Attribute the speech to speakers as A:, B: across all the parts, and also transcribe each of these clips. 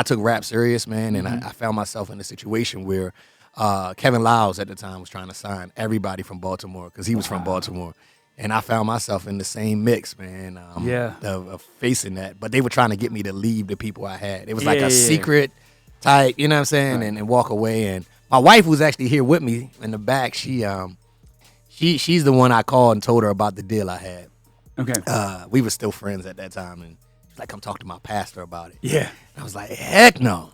A: I took rap serious, man, and I found myself in a situation where Kevin Lyles at the time was trying to sign everybody from Baltimore because he was from Baltimore. And I found myself in the same mix, man, of facing that. But they were trying to get me to leave the people I had. It was like a secret type, you know what I'm saying, and walk away. And my wife, who's actually here with me in the back, she's the one I called and told her about the deal I had.
B: Okay.
A: We were still friends at that time, and she's like, "Come talk to my pastor about it."
B: Yeah.
A: I was like, "Heck no."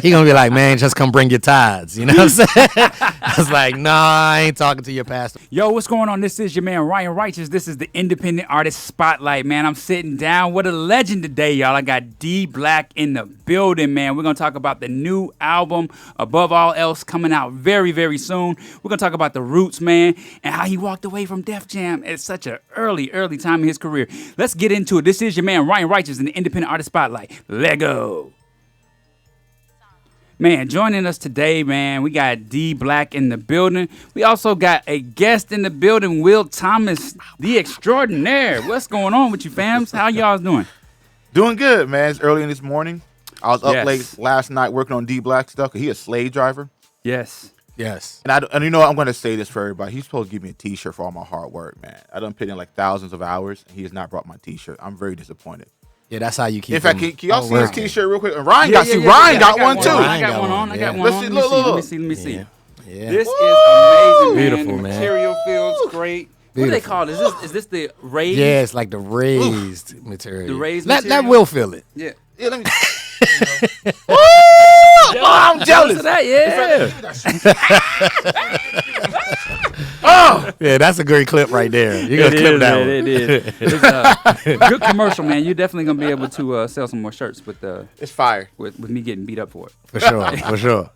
A: He gonna be like, "Man, just come bring your tithes." You know what I'm saying? I was like, "Nah, I ain't talking to your pastor."
B: Yo, what's going on? This is your man Ryan Righteous. This is the Independent Artist Spotlight, man. I'm sitting down with a legend today, y'all. I got Dee Black in the building, man. We're gonna talk about the new album, Above All Else, coming out very, very soon. We're gonna talk about the roots, man, and how he walked away from Def Jam at such an early time in his career. Let's get into it. This is your man Ryan Righteous in the Independent Artist Spotlight. Let go. Man, joining us today, man, we got Dee Black in the building. We also got a guest in the building, Will Thomas, the extraordinaire. What's going on with you, fams? How y'all doing?
C: Doing good, man. It's early in this morning. I was up late last night working on Dee Black stuff because he's a slave driver.
B: Yes.
C: And you know what? I'm going to say this for everybody. He's supposed to give me a T-shirt for all my hard work, man. I done put in like thousands of hours, and he has not brought my T-shirt. I'm very disappointed.
A: Yeah, that's how you keep.
C: In fact, can y'all see his T-shirt real quick? And Ryan got one too.
B: I got one on. Let me see.
A: Yeah.
B: This is amazing, man.
A: Beautiful,
B: The
A: man.
B: material feels great. What do they call it? Is this the raised?
A: Yeah, it's like the raised material.
B: The raised
A: Let
B: material?
A: Will feel it.
B: Yeah.
C: Yeah, let me. Oh, I'm jealous
B: of that,
C: Oh,
A: Yeah, that's a great clip right there. You're gonna clip that one.
B: It is. It's good commercial, man. You're definitely gonna be able to sell some more shirts with
C: it's fire.
B: with me getting beat up for it.
A: For sure.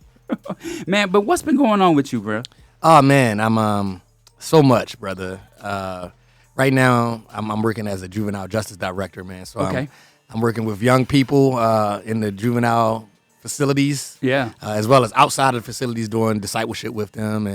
B: Man, but what's been going on with you, bro?
A: Oh man, I'm so much, brother. Right now, I'm working as a juvenile justice director, man. So I'm working with young people in the juvenile facilities, as well as outside of the facilities, doing discipleship with them,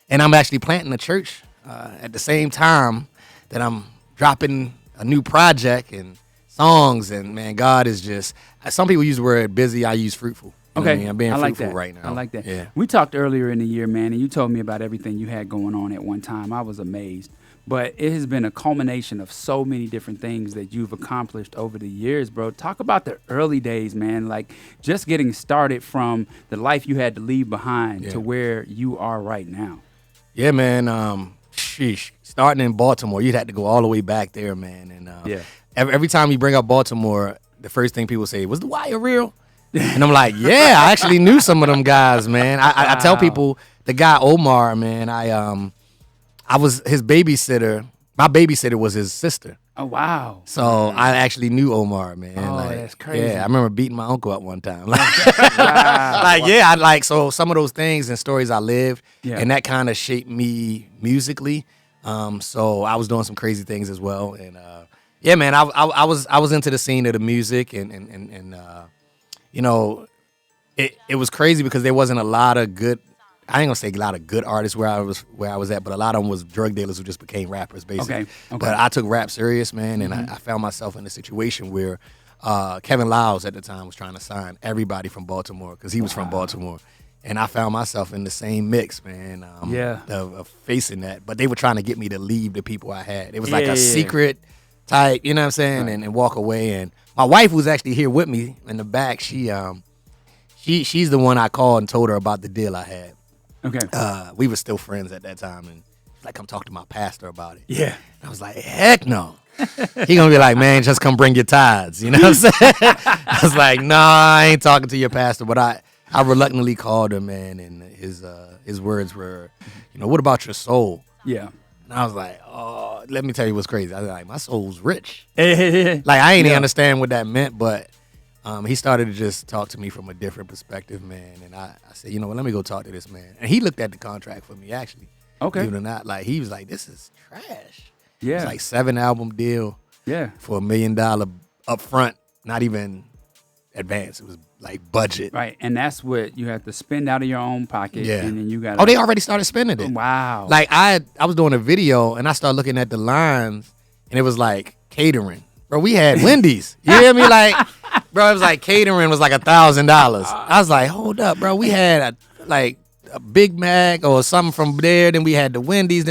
A: and I'm actually planting a church at the same time that I'm dropping a new project and songs. And man, God is just. Some people use the word busy. I use fruitful. You know what I mean? I'm being fruitful right now.
B: I like that.
A: Yeah.
B: We talked earlier in the year, man, and you told me about everything you had going on at one time. I was amazed. But it has been a culmination of so many different things that you've accomplished over the years, bro. Talk about the early days, man. Like just getting started from the life you had to leave behind to where you are right now.
A: Yeah, man. Sheesh. Starting in Baltimore, you'd have to go all the way back there, man. And every time you bring up Baltimore, the first thing people say, "Was The Wire real?" And I'm like, yeah, I actually knew some of them guys, man. I tell people the guy Omar, man. I was his babysitter. My babysitter was his sister.
B: Oh, wow.
A: So I actually knew Omar, man.
B: Oh, that's crazy.
A: Yeah, I remember beating my uncle up one time.
B: Wow.
A: So some of those things and stories I lived, and that kind of shaped me musically. So I was doing some crazy things as well. And yeah, man, I was into the scene of the music and you know, it was crazy because there wasn't a lot of good. I ain't gonna say a lot of good artists where I was at, but a lot of them was drug dealers who just became rappers, basically.
B: Okay.
A: But I took rap serious, man, and I found myself in a situation where Kevin Lyles at the time was trying to sign everybody from Baltimore because he was from Baltimore, and I found myself in the same mix, man. Of facing that, but they were trying to get me to leave the people I had. It was like a secret type, you know what I'm saying, and walk away. And my wife, who's actually here with me in the back, she's the one I called and told her about the deal I had.
B: Okay.
A: We were still friends at that time, and like, "Come talk to my pastor about it."
B: Yeah.
A: I was like, "Heck no." He gonna be like, "Man, just come bring your tithes." You know what I'm saying? I was like, "Nah, I ain't talking to your pastor." But I reluctantly called him, man, and his words were, "What about your soul?"
B: Yeah.
A: And I was like, "Oh, let me tell you what's crazy." I was like, "My soul's rich."
B: Like
A: Like I ain't even understand what that meant, but he started to just talk to me from a different perspective, man. And I said, "You know what? Let me go talk to this man." And he looked at the contract for me, actually.
B: Okay.
A: Believe it or not, like he was like, "This is trash."
B: Yeah.
A: It's like 7-album deal.
B: Yeah.
A: For $1 million upfront, not even advance. It was like budget.
B: Right. And that's what you have to spend out of your own pocket.
A: Yeah.
B: And then you got.
A: Oh, they already started spending it.
B: Wow.
A: Like I was doing a video and I started looking at the lines and it was like catering. Bro, we had Wendy's. You hear me? Like, Bro, it was like catering was like $1,000. I was like, hold up, bro. We had a Big Mac or something from there. Then we had the Wendy's.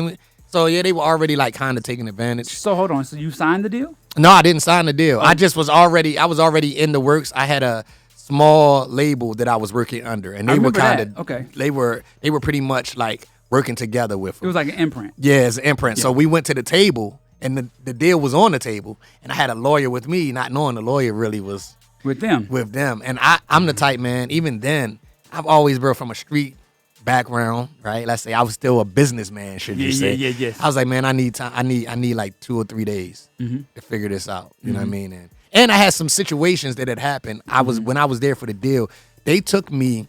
A: So yeah, they were already like kind of taking advantage.
B: So hold on. So you signed the deal?
A: No, I didn't sign the deal. I was already in the works. I had a small label that I was working under, and they were kind of
B: okay.
A: They were pretty much like working together with them.
B: It was like an imprint.
A: Yeah, it's an imprint.
B: Yeah.
A: So we went to the table, and the deal was on the table, and I had a lawyer with me, not knowing the lawyer really was
B: with them.
A: And I'm the type, man. Even then, I've always been from a street background, right? Let's say I was still a businessman, should you say?
B: Yeah.
A: I was like, man, I need time. I need like 2 or 3 days to figure this out. You know what I mean? And I had some situations that had happened. When I was there for the deal, they took me.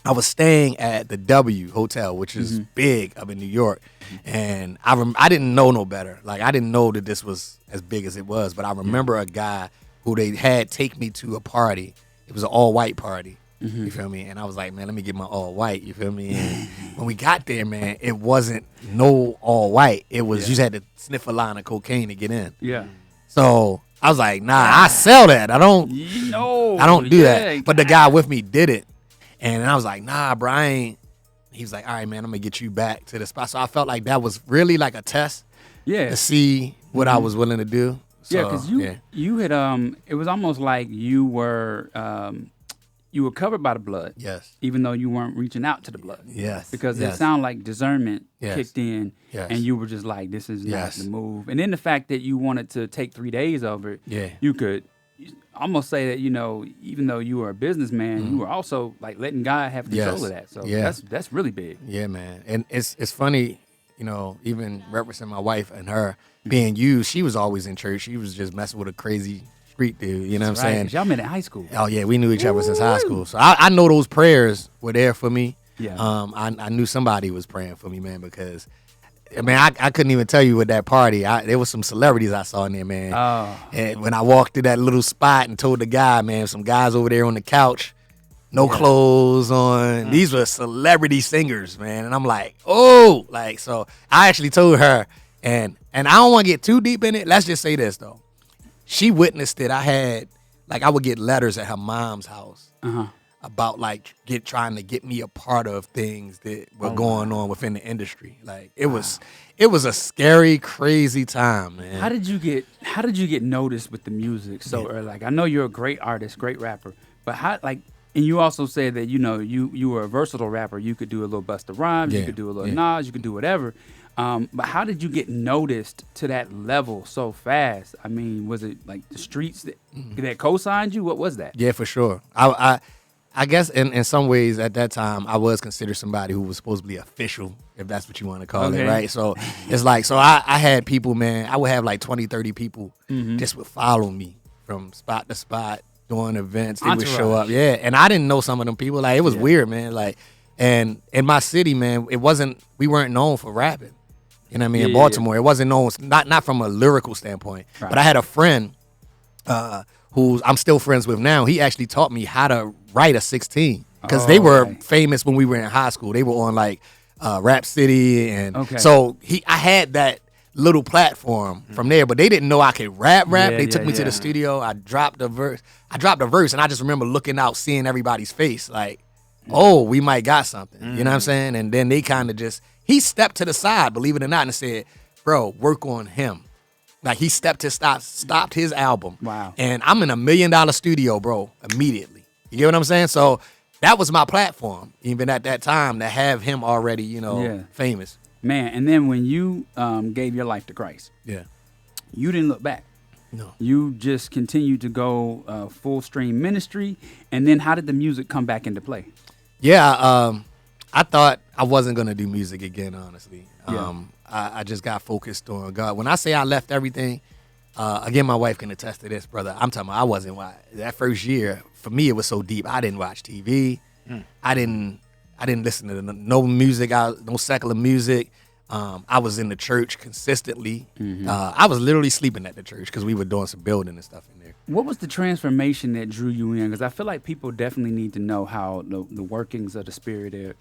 A: I was staying at the W Hotel, which is big up in New York, and I didn't know no better. Like I didn't know that this was as big as it was. But I remember a guy who they had take me to a party. It was an all-white party. You feel me? And I was like, man, let me get my all white. You feel me? And when we got there, man, it wasn't no all white. It was you just had to sniff a line of cocaine to get in.
B: Yeah.
A: So I was like, nah, I sell that. I don't do that. But the guy with me did it. And I was like, nah, Brian. He was like, all right, man, I'm gonna get you back to the spot. So I felt like that was really like a test.
B: Yeah.
A: To see what I was willing to do. So,
B: yeah, because you had it was almost like you were covered by the blood.
A: Yes.
B: Even though you weren't reaching out to the blood.
A: Yes.
B: Because it sounded like discernment kicked in,
A: and
B: you were just like, this is not the move. And then the fact that you wanted to take 3 days over it, you could almost say that, even though you were a businessman, you were also like letting God have control of that. So that's really big.
A: Yeah, man. And it's funny, even referencing my wife and her being used, she was always in church. She was just messing with a crazy street dude, you know what I'm saying?
B: Y'all met in high school.
A: Oh yeah, we knew each other since high school. So I know those prayers were there for me.
B: Yeah.
A: I knew somebody was praying for me, man, because I couldn't even tell you at that party. There was some celebrities I saw in there, man.
B: Oh.
A: And when I walked through that little spot and told the guy, man, some guys over there on the couch, no clothes on. These were celebrity singers, man. And I'm like, oh, so I actually told her, and I don't want to get too deep in it. Let's just say this though. She witnessed it. I would get letters at her mom's house about trying to get me a part of things that were going on within the industry. Like it was a scary, crazy time, man.
B: How did you get noticed with the music so early? Like I know you're a great artist, great rapper, but and you also said that you were a versatile rapper. You could do a little Busta Rhymes, you could do a little Nas, you could do whatever. But how did you get noticed to that level so fast? I mean, was it like the streets that co-signed you? What was that? Yeah, for sure.
A: I guess in some ways at that time I was considered somebody who was supposed to be official, if that's what you want to call it, right? So it's like, I had people, man, I would have like 20, 30 people just would follow me from spot to spot doing events. They would show up. Yeah. And I didn't know some of them people. Like it was weird, man. Like, and in my city, man, we weren't known for rapping. You know what I mean? In Baltimore, it wasn't known, not from a lyrical standpoint. Right. But I had a friend who I'm still friends with now. He actually taught me how to write a 16 because they were famous when we were in high school. They were on like Rap City, and so I had that little platform from there. But they didn't know I could rap. They took me to the studio. I dropped a verse, and I just remember looking out, seeing everybody's face, like, oh, we might got something. You know what I'm saying? And then they kind of he stepped to the side, believe it or not, and said, bro, work on him. Like he stopped his album.
B: Wow.
A: And I'm in $1 million studio, bro, immediately. You get what I'm saying? So that was my platform, even at that time, to have him already, famous.
B: Man, and then when you gave your life to Christ, you didn't look back.
A: No.
B: You just continued to go full stream ministry. And then how did the music come back into play?
A: Yeah, I thought I wasn't going to do music again, honestly. I just got focused on God. When I say I left everything, again, my wife can attest to this, brother. I'm talking about that first year, for me, it was so deep. I didn't watch TV. I didn't listen to no music, no secular music. I was in the church consistently. I was literally sleeping at the church because we were doing some building and stuff in there.
B: What was the transformation that drew you in? Because I feel like people definitely need to know how the workings of the spirit,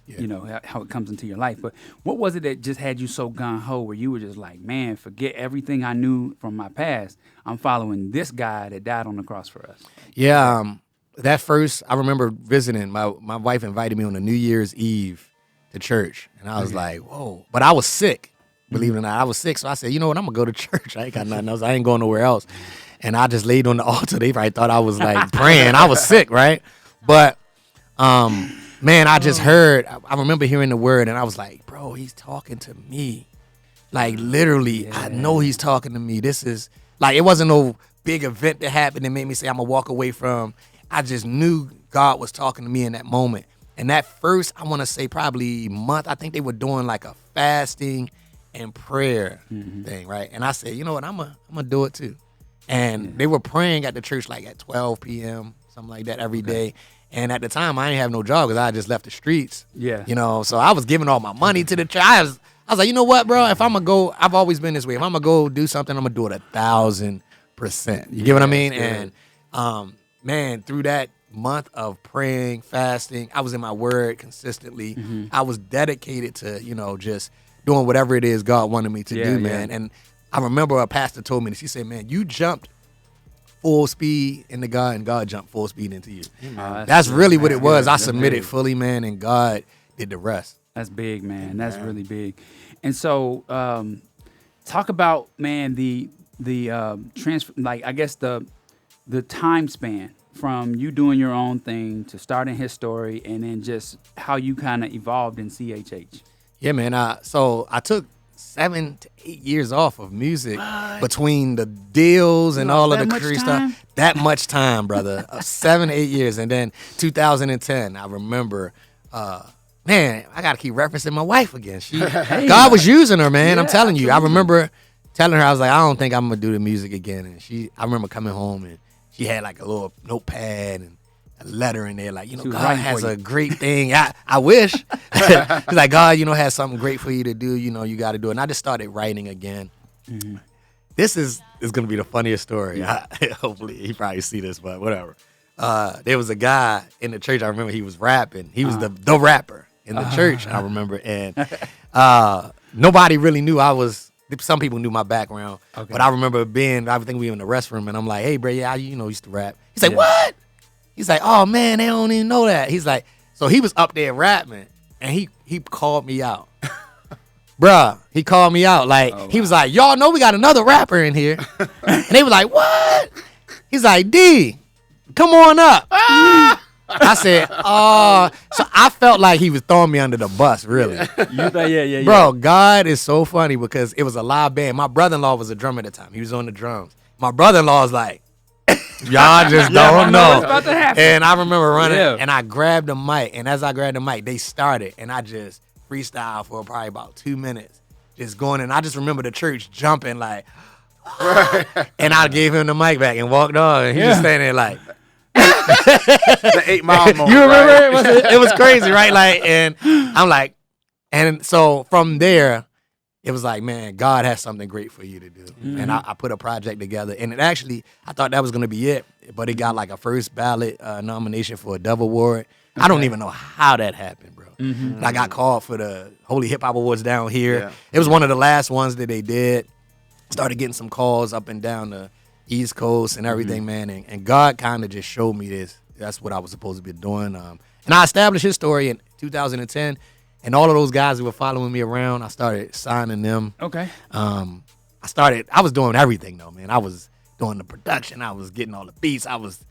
B: how it comes into your life. But what was it that just had you so gung-ho where you were just like, man, forget everything I knew from my past. I'm following this guy that died on the cross for us.
A: Yeah, that first, I remember visiting. My wife invited me on a New Year's Eve to church. And I was like, whoa. But I was sick, believe it or not. I was sick. So I said, you know what, I'm going to go to church. I ain't got nothing else. I ain't going nowhere else. And I just laid on the altar. They probably thought I was like praying. I was sick, right? But, man, I just heard, I remember hearing the word and I was like, bro, he's talking to me. Like literally, I know he's talking to me. This is like, it wasn't no big event that happened that made me say I'm going to walk away from. I just knew God was talking to me in that moment. And that first, I want to say probably month, I think they were doing like a fasting and prayer thing, right? And I said, you know what, I'm gonna do it too. And they were praying at the church like at 12 p.m., something like that every day. And at the time, I didn't have no job because I had just left the streets. Yeah. You know, so I was giving all my money to the church. I was like, you know what, bro? If I'm going to go, I've always been this way. If I'm going to go do something, I'm going to do it 1,000%. You get what I mean? And, man, through that month of praying, fasting, I was in my word consistently. I was dedicated to, just doing whatever it is God wanted me to do, man. And I remember a pastor told me, she said, man, you jumped full speed into God and God jumped full speed into you. That's really what it was. I submitted fully, man, and God did the rest.
B: That's big, man. That's really big. And so talk about, man, the transfer, like I guess the time span from you doing your own thing to starting his story and then just how you kind of evolved in CHH.
A: Yeah, man. So I took 7 to 8 years off of music between the deals and all of the crazy stuff. That much time, brother. 7 to 8 years. And then 2010, I remember, man, I got to keep referencing my wife again. God was using her, man. I'm telling you. I remember telling her, I was like, I don't think I'm going to do the music again. And I remember coming home and she had like a little notepad and a letter in there, like, God has a great thing. I wish. He's like, God, has something great for you to do. You got to do it. And I just started writing again. This is going to be the funniest story. Hopefully he probably see this, but whatever. There was a guy in the church. I remember he was rapping. He was the rapper in the church, I remember. And nobody really knew some people knew my background. But I remember I think we were in the restroom, and I'm like, hey, bro, I used to rap. He's like, what? He's like, oh, man, they don't even know that. He's like, so he was up there rapping, and he called me out. Bruh, he called me out. Like, he was like, y'all know we got another rapper in here. And they were like, what? He's like, D, come on up. I said, oh. So I felt like he was throwing me under the bus, really.
B: Yeah.
A: Bro, God is so funny because it was a live band. My brother-in-law was a drummer at the time. He was on the drums. My brother-in-law was like, y'all just don't know.
B: What's about to happen.
A: And I remember running, and I grabbed the mic. And as I grabbed the mic, they started. And I just freestyled for probably about 2 minutes. Just going, and I just remember the church jumping like, and I gave him the mic back and walked on. And he was standing there like,
C: the 8 Mile moment.
A: You remember it was crazy, right? Like, and I'm like, and so from there, it was like, man, God has something great for you to do. And I put a project together. And I thought that was going to be it. But it got like a first ballot nomination for a Dove Award. I don't even know how that happened, bro. I got called for the Holy Hip Hop Awards down here. Yeah. It was one of the last ones that they did. Started getting some calls up and down the East Coast and everything, man. And God kind of just showed me this. That's what I was supposed to be doing. And I established his story in 2010. And all of those guys who were following me around, I started signing them.
B: Okay.
A: I was doing everything though, man. I was doing the production. I was getting all the beats. I was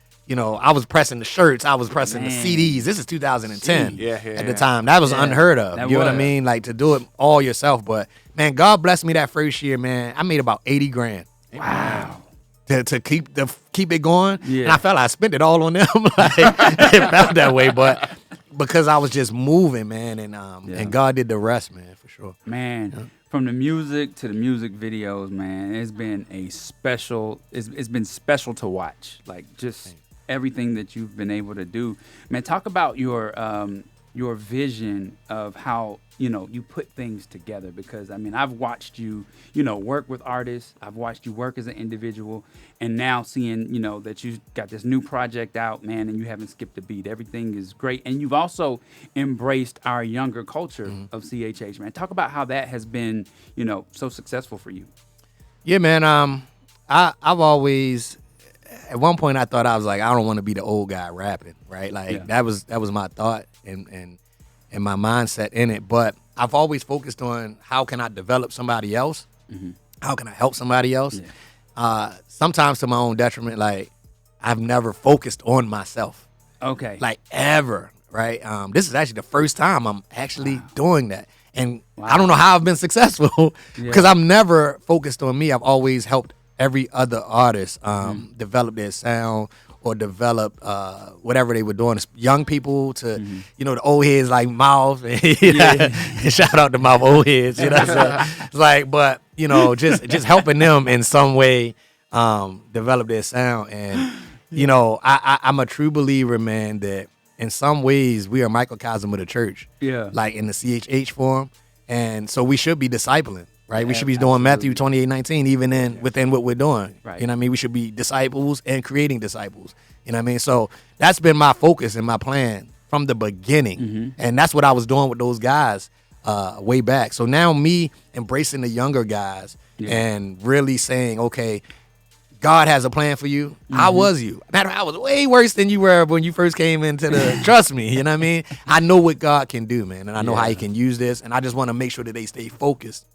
A: pressing the shirts. I was pressing the CDs. This is 2010 at the time. That was unheard of. You know what I mean? Like to do it all yourself. But man, God blessed me that first year, man. I made about 80 grand.
B: Wow.
A: To keep it going. Yeah. And I felt like I spent it all on them. Like, it felt that way, but because I was just moving, man, and God did the rest, man, for sure.
B: Man, from the music to the music videos, man, it's been it's been special to watch. Like just everything that you've been able to do. Man, talk about your your vision of how, you know, you put things together. Because, I mean, I've watched you, you know, work with artists. I've watched you work as an individual. And now seeing, you know, that you got this new project out, man, and you haven't skipped a beat. Everything is great. And you've also embraced our younger culture of CHH, man. Talk about how that has been, you know, so successful for you.
A: Yeah, man. I've always, at one point I thought I was like, I don't want to be the old guy rapping, right? Like that was my thought and my mindset in it. But I've always focused on how can I develop somebody else? How can I help somebody else? Sometimes to my own detriment. Like I've never focused on myself.
B: Okay.
A: Like ever, right? This is actually the first time I'm actually doing that. And I don't know how I've been successful because I'm never focused on me. I've always helped every other artist develop their sound or develop whatever they were doing. Young people to, you know, the old heads like Mouth. Shout out to Mouth old heads. You know, so it's like, but you know, just helping them in some way develop their sound. And you know, I'm a true believer, man, that in some ways we are a microcosm of the church. Yeah, like in the CHH form, and so we should be discipling. Right, we should be doing Matthew 28:19, even within what we're doing. Right. You know what I mean? We should be disciples and creating disciples. You know what I mean? So that's been my focus and my plan from the beginning. And that's what I was doing with those guys way back. So now me embracing the younger guys and really saying, okay, God has a plan for you. How was you? Matter of fact, I was way worse than you were when you first came into the, trust me, you know what I mean? I know what God can do, man. And I know how he can use this. And I just want to make sure that they stay focused.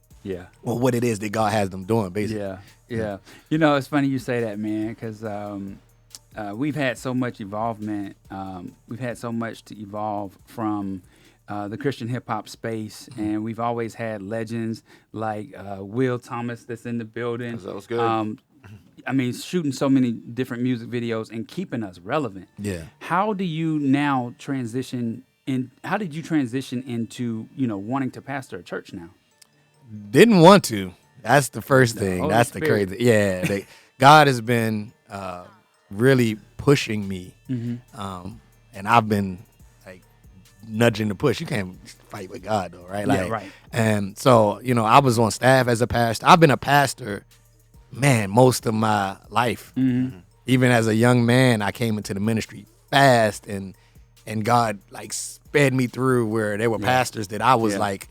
A: Well, what it is that God has them doing, basically.
B: Yeah. You know, it's funny you say that, man, because we've had so much involvement. We've had so much to evolve from the Christian hip hop space, and we've always had legends like Will Thomas that's in the building.
C: That was good.
B: I mean, shooting so many different music videos and keeping us relevant.
A: Yeah.
B: How do you now transition in? How did you transition into, you know, wanting to pastor a church now?
A: Didn't want to. That's the first thing. That's the crazy. Yeah, God has been really pushing me, and I've been like nudging the push. You can't fight with God though, right? Like,
B: right.
A: And so, you know, I was on staff as a pastor. I've been a pastor, man, most of my life. Even as a young man, I came into the ministry fast, and God like sped me through where there were pastors that I was like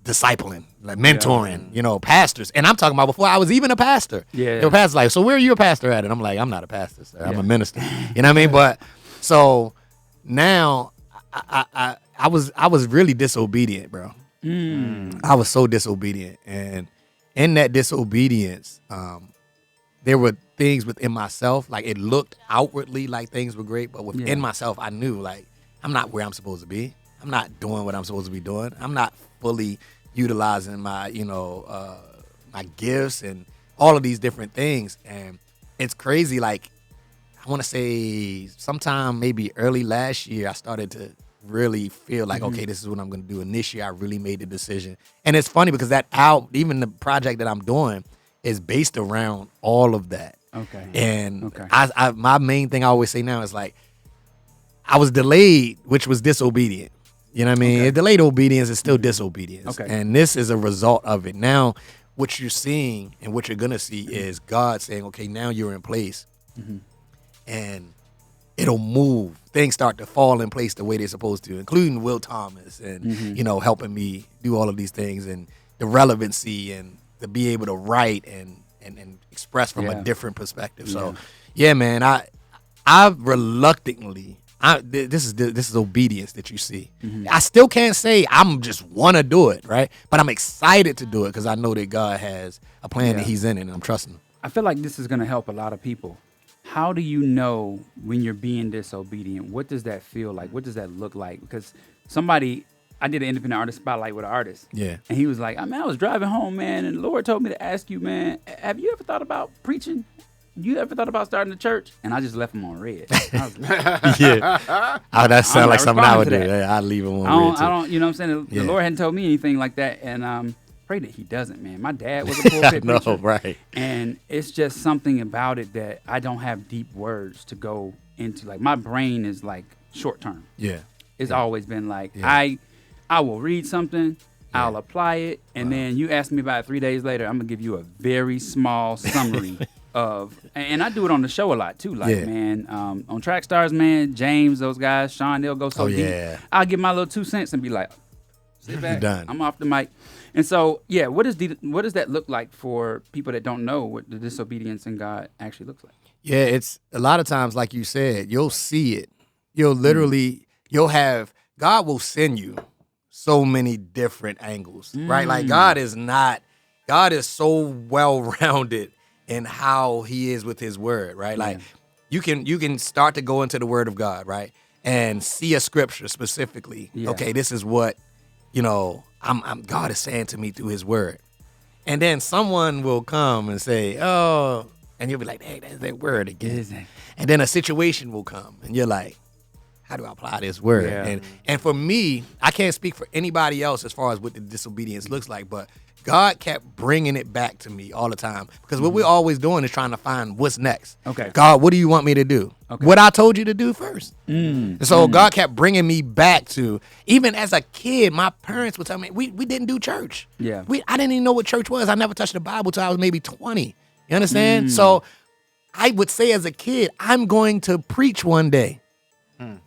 A: discipling, like mentoring, you know, pastors. And I'm talking about before I was even a pastor. There were pastors like, so where are you a pastor at? And I'm like, I'm not a pastor, sir. I'm a minister. You know what I mean? But so now I was really disobedient, bro. I was so disobedient. And in that disobedience, there were things within myself, like it looked outwardly like things were great, but within myself, I knew like I'm not where I'm supposed to be. I'm not doing what I'm supposed to be doing. I'm not fully utilizing my, you know, my gifts and all of these different things. And it's crazy. Like, I want to say sometime maybe early last year, I started to really feel like, okay, this is what I'm going to do. And this year I really made the decision. And it's funny because even the project that I'm doing is based around all of that.
B: Okay.
A: And my main thing I always say now is like, I was delayed, which was disobedient. You know what I mean? Delayed obedience is still disobedience. And this is a result of it. Now, what you're seeing and what you're going to see is God saying, okay, now you're in place. And it'll move. Things start to fall in place the way they're supposed to, including Will Thomas and, you know, helping me do all of these things and the relevancy and to be able to write and express from a different perspective. So, yeah, man, I reluctantly... This is obedience that you see. I still can't say I'm just want to do it, right? But I'm excited to do it because I know that God has a plan that he's in it, and I'm trusting him.
B: I feel like this is going to help a lot of people. How do you know when you're being disobedient? What does that feel like? What does that look like? Because I did an independent artist spotlight with an artist. Yeah. And he was like, I was driving home, man, and the Lord told me to ask you, man, have you ever thought about preaching? You ever thought about starting a church? And I just left him on red. I was like,
A: that sounds like something I would do. Yeah, I'd leave him on red too.
B: I don't, you know what I'm saying? The Lord hadn't told me anything like that. And pray that he doesn't, man. My dad was a pulpit preacher.
A: Right.
B: And it's just something about it that I don't have deep words to go into. Like, my brain is like short term.
A: Yeah.
B: It's always been like I will read something, I'll apply it, and then you ask me about it 3 days later, I'm gonna give you a very small summary of, and I do it on the show a lot too. Like man, on Trackstarz, man, James, those guys, Sean, they'll go so deep. I'll give my little 2 cents and be like, sit back,
A: done.
B: I'm off the mic. And so, what does that look like for people that don't know what the disobedience in God actually looks like? Yeah,
A: it's a lot of times, like you said, you'll see it. You'll literally, God will send you so many different angles, right? Like God is so well-rounded in how he is with his word, right? Like you can start to go into the word of God, right? And see a scripture specifically. Yeah. Okay, this is what, God is saying to me through his word. And then someone will come and say, oh, and you'll be like, hey, that's that word again. And then a situation will come and you're like, how do I apply this word? Yeah. And for me, I can't speak for anybody else as far as what the disobedience looks like, but God kept bringing it back to me all the time because what we're always doing is trying to find what's next. Okay. God, what do you want me to do? Okay. What I told you to do first. And so God kept bringing me back to, even as a kid, my parents would tell me, we didn't do church. Yeah. I didn't even know what church was. I never touched the Bible till I was maybe 20. You understand? So I would say as a kid, I'm going to preach one day.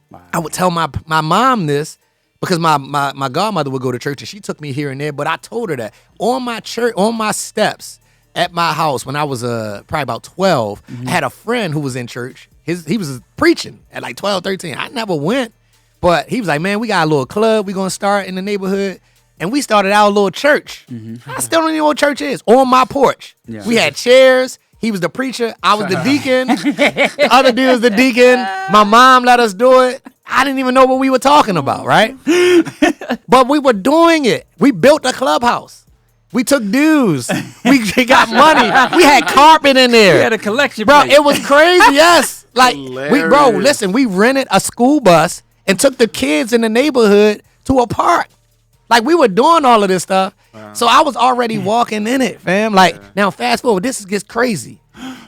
A: Wow. I would tell my mom this because my godmother would go to church and she took me here and there, but I told her that on my steps at my house when I was probably about 12, I had a friend who was in church. He was preaching at like 12, 13. I never went, but he was like, man, we got a little club we're going to start in the neighborhood. And we started our little church. I still don't even know what church is. On my porch. Yeah. We had chairs. He was the preacher. I was the deacon. The other dude was the deacon. My mom let us do it. I didn't even know what we were talking about, right? But we were doing it. We built a clubhouse. We took dues. We got money. We had carpet in there.
B: We had a collection.
A: Bro, it was crazy, yes. Like, we rented a school bus and took the kids in the neighborhood to a park. Like, we were doing all of this stuff. Wow. So I was already walking in it, fam. Like, now fast forward, this gets crazy.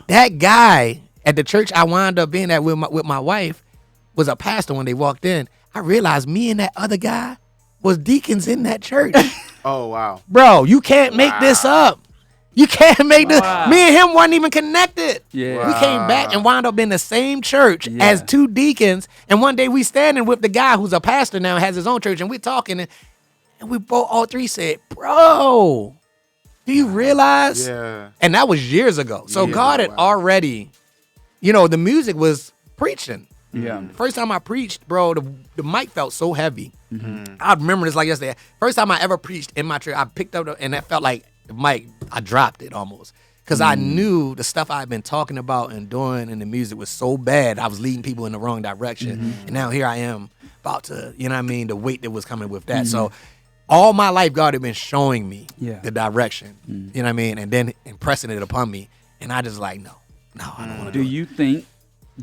A: That guy at the church I wound up being at with my wife was a pastor when they walked in. I realized me and that other guy was deacons in that church.
C: Oh, wow.
A: Bro, you can't make this up. You can't make this. Me and him weren't even connected. Yeah. We came back and wound up in the same church as two deacons. And one day we standing with the guy who's a pastor now, has his own church, and we're talking, and we both, all three said, bro, do you realize? Yeah. And that was years ago. So God had already, the music was preaching. Yeah. First time I preached, bro, the mic felt so heavy. I remember this like yesterday. First time I ever preached in my church, I picked up, and that felt like the mic, I dropped it almost. Because I knew the stuff I had been talking about and doing in the music was so bad, I was leading people in the wrong direction. And now here I am about to, the weight that was coming with that. So all my life, God had been showing me the direction, and then impressing it upon me. And I just like, no, I don't want to do it.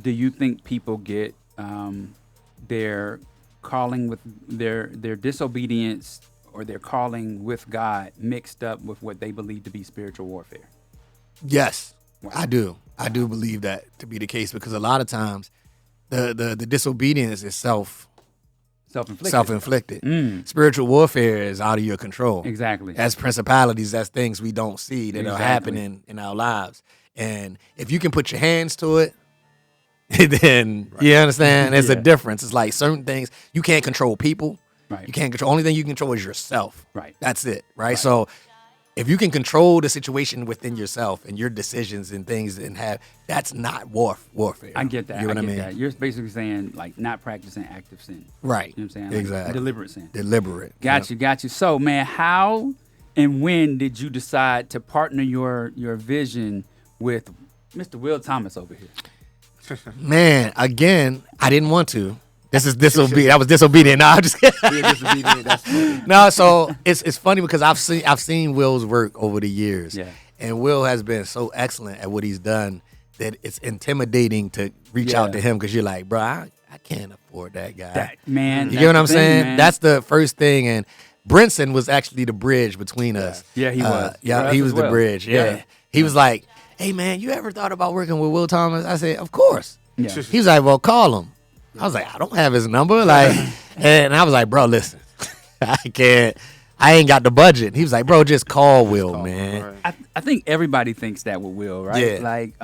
B: Do you think people get their calling with their disobedience or their calling with God mixed up with what they believe to be spiritual warfare?
A: Yes, wow. I do. I do believe that to be the case because a lot of times the disobedience is self-inflicted. Spiritual warfare is out of your control.
B: Exactly.
A: That's principalities. That's things we don't see that are happening in our lives. And if you can put your hands to it, then you understand there's a difference. It's like certain things you can't control people. Right. You can't control. Only thing you can control is yourself. Right. That's it. Right. So if you can control the situation within yourself and your decisions and things that's not warfare.
B: I get that.
A: You know what I mean?
B: That. You're basically saying like not practicing active sin.
A: Right.
B: You know what I'm saying? Like
A: exactly.
B: Deliberate sin.
A: Deliberate.
B: Got you. So man, how and when did you decide to partner your vision with Mr. Will Thomas over here?
A: Man, again, I didn't want to. This is disobedient. I was disobedient. No, I'm just kidding.
C: Disobedient. That's funny.
A: No, so it's funny because I've seen Will's work over the years. Yeah. And Will has been so excellent at what he's done that it's intimidating to reach out to him because you're like, bro, I can't afford that guy.
B: Man.
A: You get what I'm saying? Man. That's the first thing. And Brinson was actually the bridge between us.
B: Yeah, he was.
A: Yeah, he was the bridge. Yeah. He was like, hey, man, you ever thought about working with Will Thomas? I said, of course. Yeah. He was like, well, call him. I was like, I don't have his number. Like, and I was like, bro, listen, I ain't got the budget. He was like, bro, just call Will, man.
B: Right. I think everybody thinks that with Will, right?
A: Yeah.
B: Like,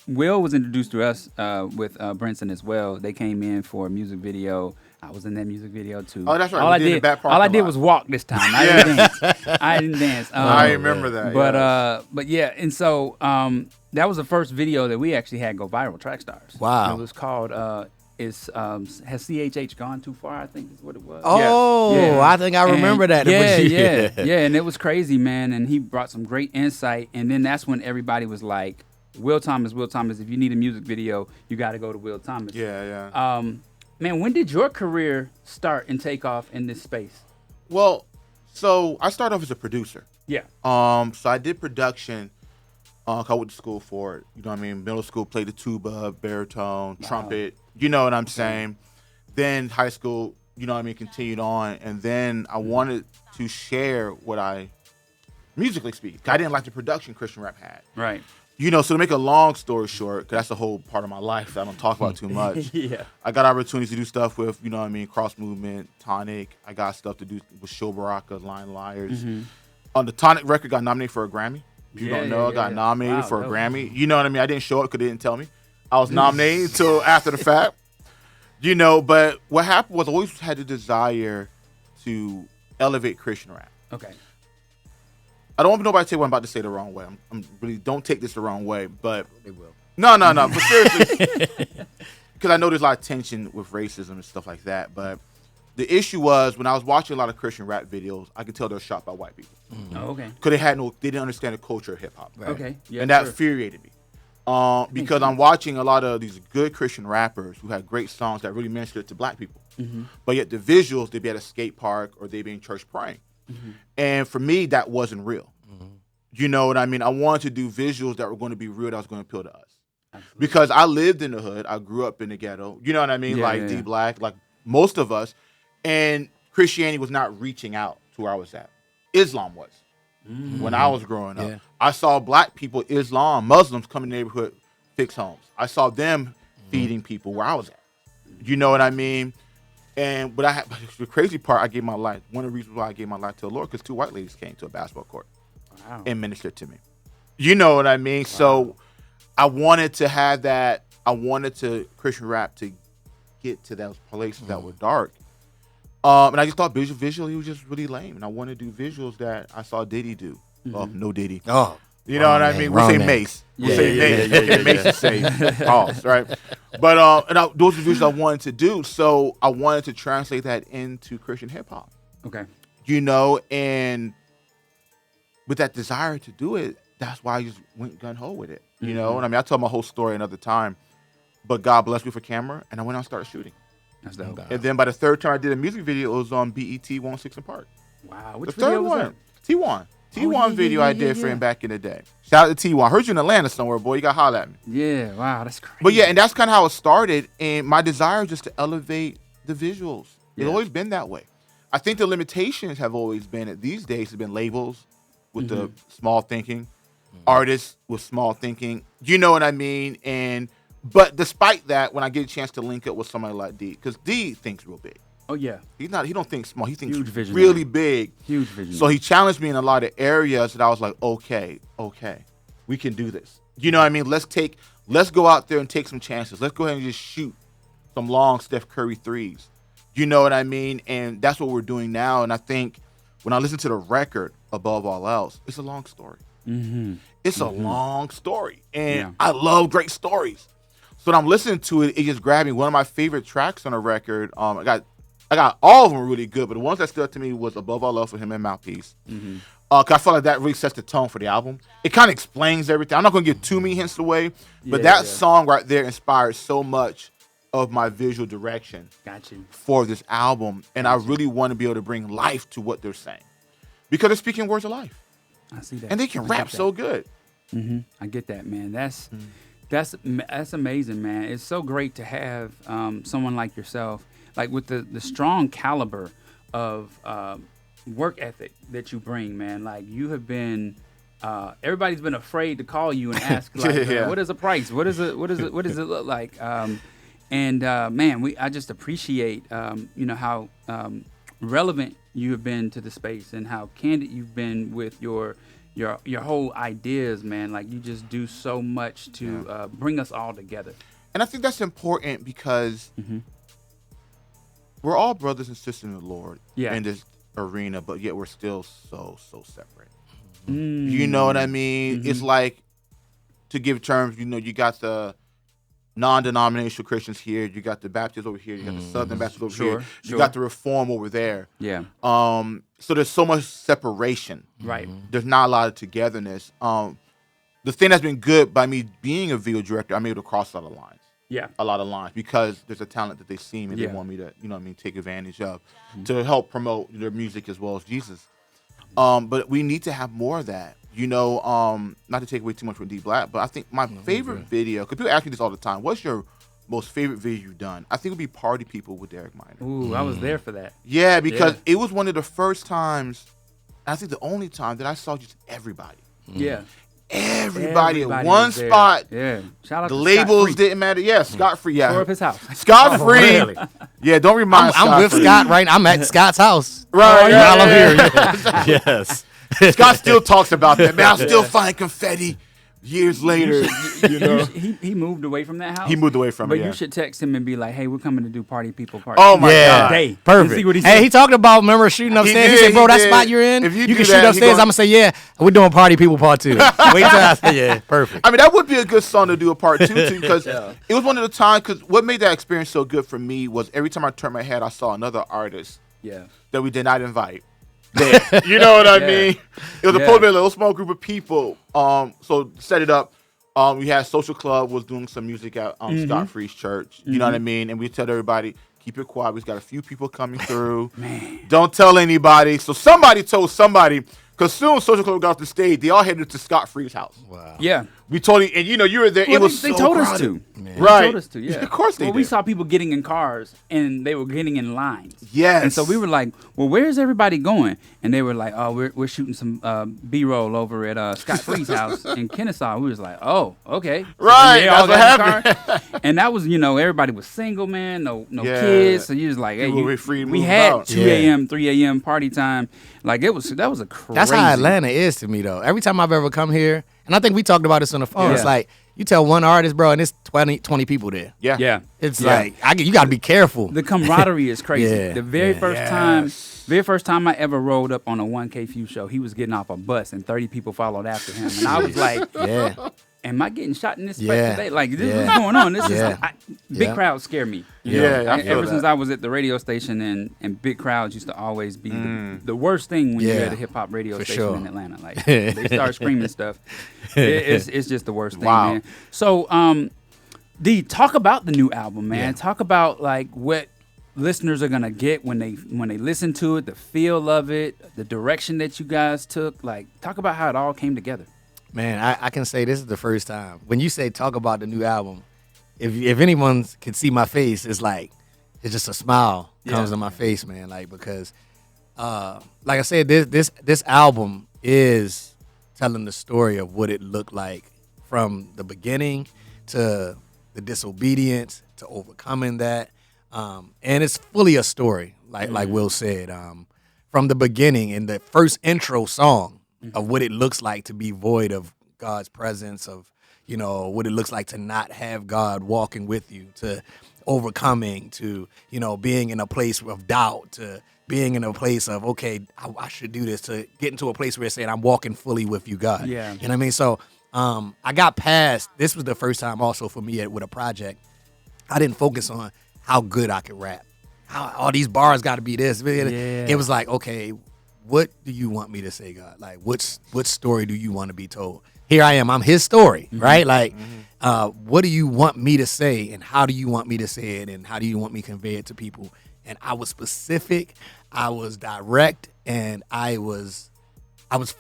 B: Will was introduced to us with Brinson as well. They came in for a music video. I was in that music video too.
C: Oh, that's right.
B: All I did was walk this time. I didn't dance. I didn't dance.
C: I remember that.
B: But yeah, and so that was the first video that we actually had go viral. Trackstarz.
A: Wow.
B: It was called has CHH gone too far? I think is what it was.
A: Oh, yeah. I think I remember that.
B: Yeah, and it was crazy, man. And he brought some great insight. And then that's when everybody was like, Will Thomas. If you need a music video, you got to go to Will Thomas.
C: Yeah.
B: Man, when did your career start and take off in this space?
C: Well, so I started off as a producer.
B: Yeah.
C: So I did production. I went to school for it. You know what I mean? Middle school, played the tuba, baritone, trumpet. You know what I'm saying? Then high school, you know what I mean, continued on. And then I wanted to share what I, musically speaking, I didn't like the production Christian rap had.
B: Right.
C: You know, so to make a long story short, because that's a whole part of my life that I don't talk about too much.
B: Yeah.
C: I got opportunities to do stuff with, you know what I mean, Cross Movement, Tonic. I got stuff to do with Show Baraka, Lion Liars.
B: Mm-hmm.
C: On the Tonic record, got nominated for a Grammy. If you don't know, I got nominated for a Grammy. You know what I mean? I didn't show up because they didn't tell me. I was nominated until after the fact. You know, but what happened was I always had the desire to elevate Christian rap.
B: Okay.
C: I don't want nobody to say what I'm about to say the wrong way. I'm really, don't take this the wrong way, but
A: They will.
C: No. But seriously, because I know there's a lot of tension with racism and stuff like that. But the issue was when I was watching a lot of Christian rap videos, I could tell they were shot by white people.
B: Mm-hmm. Oh, okay.
C: Because they didn't understand the culture of hip hop.
A: Right.
B: Okay. Yeah,
C: and that infuriated me. Because I'm watching a lot of these good Christian rappers who had great songs that really ministered to black people.
B: Mm-hmm.
C: But yet the visuals, they'd be at a skate park or they'd be in church praying.
B: Mm-hmm.
C: And for me, that wasn't real. Mm-hmm. You know what I mean? I wanted to do visuals that were going to be real, that was going to appeal to us. Absolutely. Because I lived in the hood. I grew up in the ghetto. You know what I mean? Dee Black, like most of us. And Christianity was not reaching out to where I was at. Islam was. Mm-hmm. When I was growing up. I saw black people, Islam, Muslims come in the neighborhood, fix homes. I saw them feeding people where I was at. You know what I mean? And but the crazy part, I gave my life. One of the reasons why I gave my life to the Lord, because 2 white ladies came to a basketball court and ministered to me. You know what I mean? Wow. So I wanted to have that. I wanted to Christian rap to get to those places that were dark. And I just thought visually was just really lame. And I wanted to do visuals that I saw Diddy do. No Diddy.
A: Oh.
C: You know what I mean? We say Mace. We say Mace. Mace is say pause, right? But those are the visuals I wanted to do. So I wanted to translate that into Christian hip hop.
B: Okay.
C: You know, and with that desire to do it, that's why I just went gun ho with it. You know, and I mean, I tell my whole story another time. But God blessed me with a camera, and I went out and started shooting.
B: That's dope.
C: And then by the third time I did a music video, it was on BET 106 & Park.
B: Wow. Which
C: the third one, T1. T1 video I did for him back in the day. Shout out to T1. Heard you in Atlanta somewhere, boy. You got to holler at me.
B: Yeah, wow, that's crazy.
C: But yeah, and that's kind of how it started. And my desire is just to elevate the visuals. It's always been that way. I think the limitations have always been, these days, have been labels with the small thinking, artists with small thinking. You know what I mean? But despite that, when I get a chance to link up with somebody like D, because D thinks real big.
B: Oh yeah,
C: he don't think small. He thinks
B: huge
C: really big.
B: Huge vision.
C: So he challenged me in a lot of areas that I was like, okay, we can do this. You know what I mean? Let's go out there and take some chances. Let's go ahead and just shoot some long Steph Curry threes. You know what I mean? And that's what we're doing now. And I think when I listen to the record, above all else, it's a long story. It's a long story, and I love great stories. So when I'm listening to it, it just grabbed me. One of my favorite tracks on the record, I got all of them really good, but the ones that stood out to me was Above All Else with him and Mouthpiece. Cause I felt like that really sets the tone for the album. It kind of explains everything. I'm not gonna give too many hints away, but that song right there inspired so much of my visual direction for this album. And I really want to be able to bring life to what they're saying. Because they're speaking words of life.
B: I see that.
C: And they can rap so good.
B: I get that, man. That's amazing, man. It's so great to have someone like yourself, like with the strong caliber of work ethic that you bring, man. Like you have been, everybody's been afraid to call you and ask, like, what is the price? What does it look like? And man, I just appreciate how relevant you have been to the space and how candid you've been with your whole ideas, man. Like you just do so much to bring us all together.
C: And I think that's important because we're all brothers and sisters in the Lord in this arena, but yet we're still so separate. You know what I mean? It's like, to give terms, you got the non-denominational Christians here, you got the Baptists over here, you got the Southern Baptists over here, you got the Reform over there.
B: Yeah.
C: So there's so much separation.
B: Right.
C: There's not a lot of togetherness. The thing that's been good by me being a video director, I'm able to cross a lot of lines.
B: Yeah.
C: A lot of lines, because there's a talent that they see me and they want me to, take advantage of to help promote their music as well as Jesus. But we need to have more of that. Not to take away too much from Dee Black, but I think my favorite video, because people ask me this all the time, what's your most favorite video you've done? I think it would be Party People with Derek Minor.
B: Ooh, I was there for that.
C: Yeah, because it was one of the first times, I think the only time, that I saw just everybody.
B: Yeah.
C: Everybody at one spot.
B: Yeah. Shout out
C: the
B: to
C: labels didn't matter. Yeah, Scott Free. Yeah.
B: Tore up his house.
C: Scott Free. Really? Yeah, don't remind Scott.
A: I'm with
C: Free.
A: Scott right now. I'm at Scott's house.
C: Right.
A: While I'm here. Yes.
C: Scott still talks about that. Man, I still find confetti years later.
B: He moved away from that house.
C: He moved away from it.
B: But you should text him and be like, "Hey, we're coming to do Party People Party."
C: Oh my God.
B: Day.
A: Perfect.
B: See what he
A: Hey, he talked about, remember, shooting upstairs. He said, bro, that spot you're in,
C: If you
A: you
C: do
A: can shoot
C: that,
A: upstairs. I'm going to say, yeah, we're doing Party People Part 2. Wait till I say, yeah, perfect.
C: I mean, that would be a good song to do a part 2 to, because it was one of the times, because what made that experience so good for me was every time I turned my head, I saw another artist that we did not invite. You know what I mean? It was supposed to be a little small group of people. So set it up. We had Social Club was doing some music at Scott Free's church. You know what I mean? And we tell everybody, keep it quiet. We've got a few people coming through. Man. Don't tell anybody. So somebody told somebody, because soon Social Club got off the stage, they all headed to Scott Free's house.
A: Wow.
B: Yeah.
C: We totally, and you were there.
B: Well,
C: it was
B: they
C: so
B: told
C: crowded.
B: us to.
A: Man.
C: Right.
B: They told us to, yeah.
C: Of course they did.
B: We saw people getting in cars, and they were getting in lines.
C: Yes.
B: And so we were like, well, where's everybody going? And they were like, oh, we're shooting some B-roll over at Scott Free's house in Kennesaw. We was like, oh, okay.
C: Right.
B: So they all
C: That's
B: got
C: what
B: in the car. And that was, everybody was single, man, no kids. So you was like, hey, we had 2 a.m., 3 a.m. party time. Like, that was a crazy.
A: That's how Atlanta is to me, though. Every time I've ever come here, and I think we talked about this on the phone, it's like, you tell one artist, bro, and it's 20 people there.
C: Yeah.
B: Yeah.
A: It's like, you got to be careful.
B: The camaraderie is crazy.
A: Yeah.
B: The very first time I ever rolled up on a 1K Few show, he was getting off a bus and 30 people followed after him. And I was like, am I getting shot in this place today? Like, this is what's going on. This is big crowds scare me. Ever since I was at the radio station, and big crowds used to always be the worst thing when you're at a hip hop radio station in Atlanta. Like, they start screaming stuff. It's just the worst thing, man. So, Dee, talk about the new album, man. Talk about like what listeners are gonna get when they listen to it, the feel of it, the direction that you guys took. Like, talk about how it all came together.
A: Man, I can say this is the first time. When you say talk about the new album, if anyone can see my face, it's just a smile comes to my face, man. Like, because, like I said, this album is telling the story of what it looked like from the beginning to the disobedience to overcoming that, and it's fully a story, like Will said, from the beginning in the first intro song. Of what it looks like to be void of God's presence, of, what it looks like to not have God walking with you, to overcoming, to, being in a place of doubt, to being in a place of, okay, I should do this, to getting to a place where it's saying I'm walking fully with you, God.
B: Yeah.
A: You know what I mean? So I got past, this was the first time also for me with a project, I didn't focus on how good I could rap. How all these bars got to be this. It was like, okay, what do you want me to say, God? Like, what story do you want to be told? Here I am. I'm his story, right? Like, what do you want me to say, and how do you want me to say it, and how do you want me to convey it to people? And I was specific, I was direct, and I was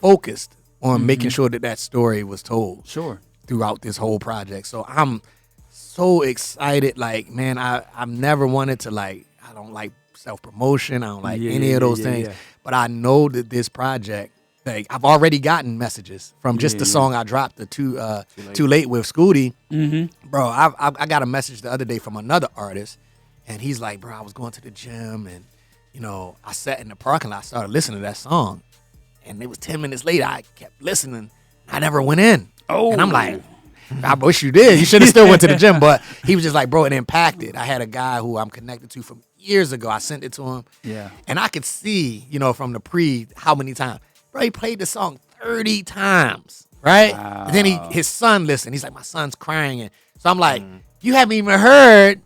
A: focused on making sure that story was told.
B: Sure.
A: Throughout this whole project. So I'm so excited. Like, man, I've never wanted to, like, I don't like self-promotion. I don't like any of those things. Yeah. But I know that this project like I've already gotten messages from just the song I dropped, the Too Late with Scooty. Bro, I got a message the other day from another artist, and he's like, bro, I was going to the gym, and I sat in the parking lot, started listening to that song, and it was 10 minutes later, I kept listening. I never went in. Oh. And I'm like, I wish you did. You should have still went to the gym. But he was just like, bro, it impacted. I had a guy who I'm connected to from years ago. I sent it to him. Yeah. And I could see, from the how many times. Bro, he played the song 30 times, right? Wow. And then his son listened. He's like, my son's crying. And so I'm like, you haven't even heard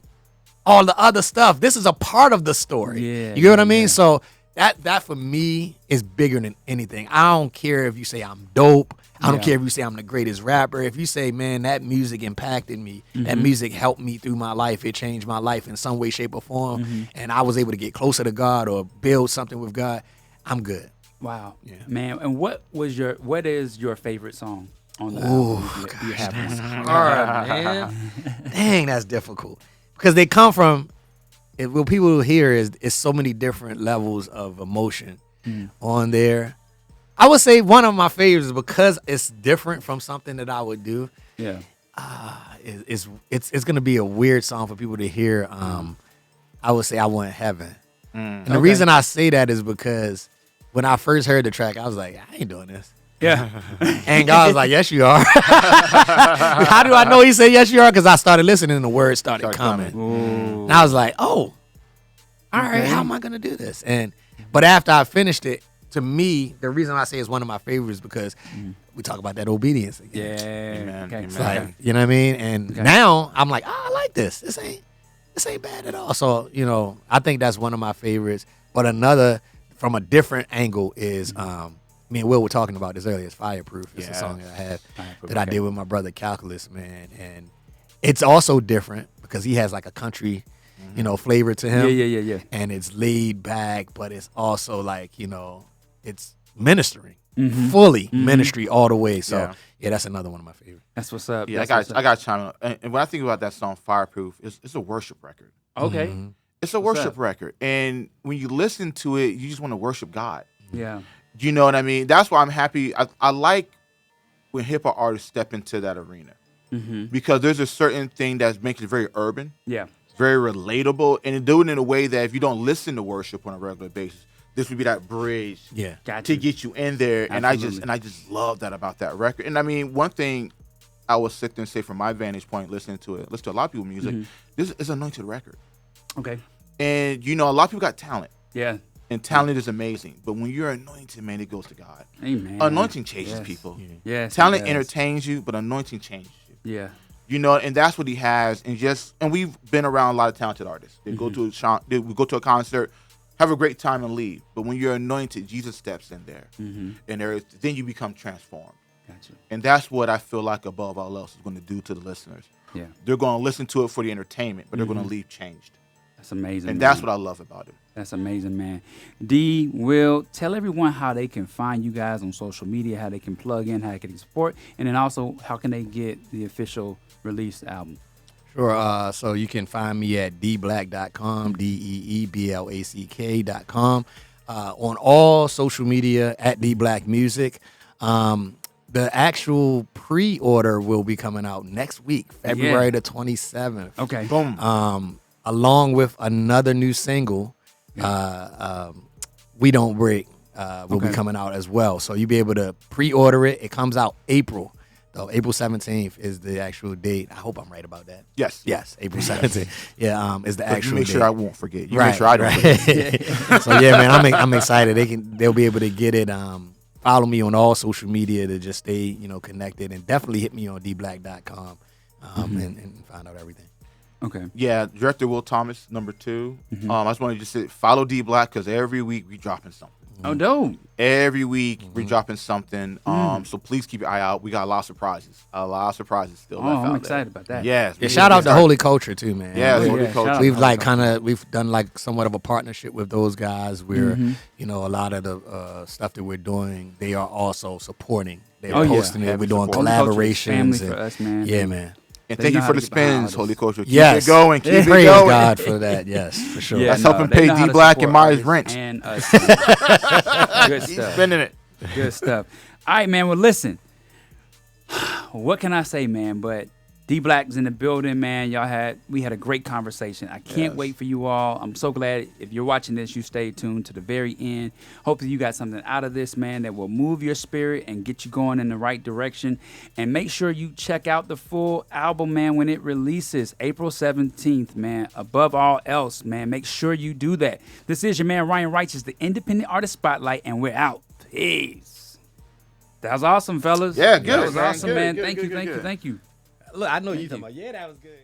A: all the other stuff. This is a part of the story. Yeah, you get what I mean? So that for me is bigger than anything. I don't care if you say I'm dope. I don't care if you say I'm the greatest rapper. If you say, man, that music impacted me, that music helped me through my life, it changed my life in some way, shape, or form, and I was able to get closer to God or build something with God, I'm good.
B: Wow. Yeah. Man, and what is your favorite song on the album? You have
A: that's hard, man. Dang, that's difficult. Because they come from, what people hear is so many different levels of emotion on there. I would say one of my favorites is because it's different from something that I would do. Yeah. It's gonna be a weird song for people to hear. I would say I Want Heaven. And the reason I say that is because when I first heard the track, I was like, I ain't doing this. Yeah. And God was like, yes, you are. How do I know he said yes, you are? Because I started listening and the words started coming. And I was like, oh, all right, how am I gonna do this? But after I finished it, to me, the reason I say it's one of my favorites is because we talk about that obedience again. Yeah, amen. Okay. It's like, you know what I mean? And now I'm like, I like this. This ain't bad at all. So, I think that's one of my favorites. But another, from a different angle, is me and Will were talking about this earlier. It's Fireproof. It's a song that I have that I did with my brother Calculus, man. And it's also different because he has like a country flavor to him. Yeah. And it's laid back, but it's also like, it's ministering, fully ministry all the way. So that's another one of my favorites.
B: That's what's up.
C: Yeah, I got to chime in. And when I think about that song, Fireproof, it's a worship record.
B: Okay.
C: It's a worship record. And when you listen to it, you just want to worship God.
B: Yeah.
C: You know what I mean? That's why I'm happy. I like when hip-hop artists step into that arena. Because there's a certain thing that makes it very urban. Yeah. Very relatable. And do it in a way that if you don't listen to worship on a regular basis, this would be that bridge to get you in there. Absolutely. And I just love that about that record. And I mean, one thing I will sit there and say from my vantage point, listen to a lot of people's music, this is an anointed record. Okay. And a lot of people got talent. Yeah. And talent is amazing. But when you're anointed, man, it goes to God. Amen. Anointing changes people. Yes. Talent entertains you, but anointing changes you. Yeah. And that's what he has. And we've been around a lot of talented artists. They go to a concert, have a great time and leave. But when you're anointed, Jesus steps in there. And then you become transformed. Gotcha. And that's what I feel like above all else is going to do to the listeners. Yeah. They're going to listen to it for the entertainment, but they're going to leave changed.
B: That's amazing.
C: And that's what I love about it.
B: That's amazing, man. Dee, Will, tell everyone how they can find you guys on social media, how they can plug in, how they can support, and then also how can they get the official release album.
A: Sure. So you can find me at deeblack.com, deeblack.com. On all social media at Dee Black Music. The actual pre-order will be coming out next week, February the 27th. Okay. Boom. Along with another new single, We Don't Break, will be coming out as well. So you'll be able to pre-order it. It comes out April. So April 17th is the actual date. I hope I'm right about that.
C: Yes.
A: Yes, April 17th. Yeah, is the actual date.
C: Make sure I won't forget. Make sure I don't forget.
A: So yeah, man, I'm excited. They'll be able to get it. Follow me on all social media to just stay, connected, and definitely hit me on deeblack.com and find out everything.
B: Okay.
C: Yeah, Director Will Thomas, number 2. I just want to just say follow Dee Black because every week we dropping something.
B: Oh, dope.
C: Every week we're dropping something. So please keep your eye out. We got a lot of surprises. Still.
B: I'm excited about that.
C: Yes.
A: Yeah, shout out to Holy Culture too, man.
C: Yeah, Holy Culture.
A: We've done like somewhat of a partnership with those guys where, a lot of the stuff that we're doing, they are also supporting. They're posting it. We're doing collaborations.
B: Family for us, man.
A: Yeah, man.
C: And thank you for the spins, Holy Culture. Keep
A: it
C: going. Keep it going.
A: Praise God for that. Yes, for sure.
C: That's helping pay Dee Black and Maya's rent.
B: And us. Good
C: Keep
B: stuff.
C: spending it.
B: Good stuff. All right, man. Well, listen. What can I say, man? But Dee Black's in the building, man. We had a great conversation. I can't wait for you all. I'm so glad if you're watching this, you stay tuned to the very end. Hopefully you got something out of this, man, that will move your spirit and get you going in the right direction. And make sure you check out the full album, man, when it releases April 17th, man. Above all else, man, make sure you do that. This is your man, Ryan Righteous, the Independent Artist Spotlight, and we're out. Peace. That was awesome, fellas.
C: Yeah, good.
B: That was awesome,
C: Good,
B: man.
C: good,
B: Thank
C: good,
B: you,
C: good,
B: thank you,
C: good.
B: thank you.
A: Look, I know you talking about. Yeah, that was good.